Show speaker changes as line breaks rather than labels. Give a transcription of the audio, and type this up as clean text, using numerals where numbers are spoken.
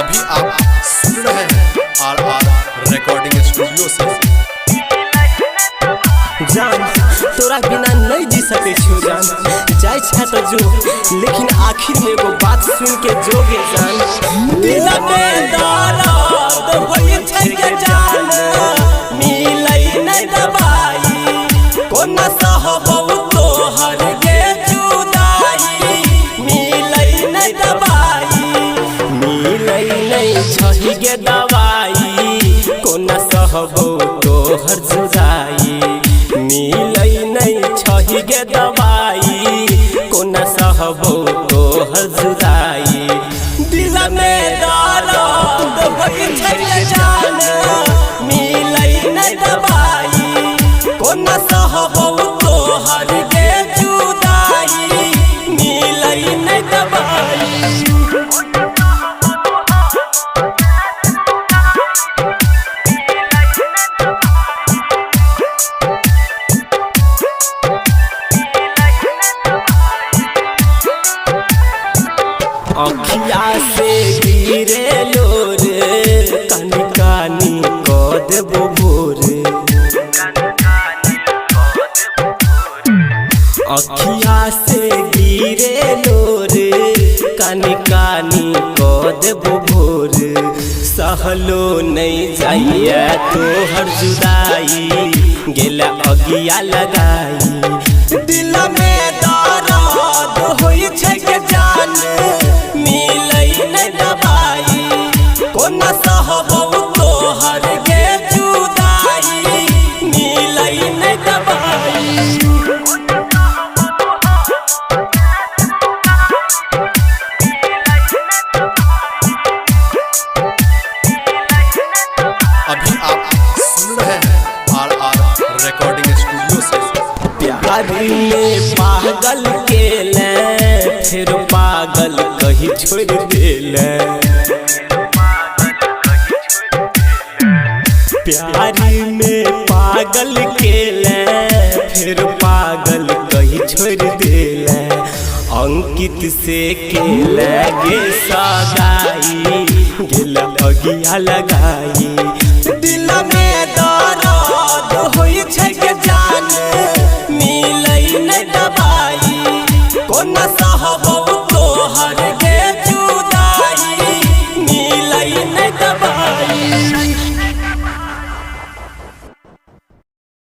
अभी आप सुन रहे हैं RR रिकॉर्डिंग स्टूडियो से।
जान तोरा बिना नहीं जी सके छो जान, जाय छा तो जो लेकिन आखिर में एगो बात सुन के जोगे जान। दिल में दर्द होय छै के जान, मिलै नहीं दवाई कोना सहबौ तोहर के जुदाई। मिलै नहीं दवाई, मिलै नहीं छही के दवाई कोना सहबौ तोहर जुदाई। मिलै नहीं छही के दवाई कोना सहबौ तोहर जुदाई। दिल में दर्द होय छै के जान, मिलै नहीं दवाई कोना सहबौ तोहर के जुदाई। मिलै नहीं दवाई। अखिया से गिरे लोर कानी कानी क देबो भोर। अखिया से गिरे लोर कानी कानी क देबो भोर। सहलो नहीं जाइए तोहर जुदाई, गेला अगिया लगाई। दिल में दर्द होय छै के जान, मिलै नहीं दवाई कोना सहबौ तोहर के जुदाई। मिलै नहीं दवाई।
अभी आप सुन रहे हैं RR रिकॉर्डिंग स्टूडियो से।
प्यार में पागल केले फिर पागल कहीं छोड़ देले। प्यार में पागल केले फिर पागल कहीं छोड़ देले। अंकित से केले गे सगाई, गेला अगिया लगाई। दिल में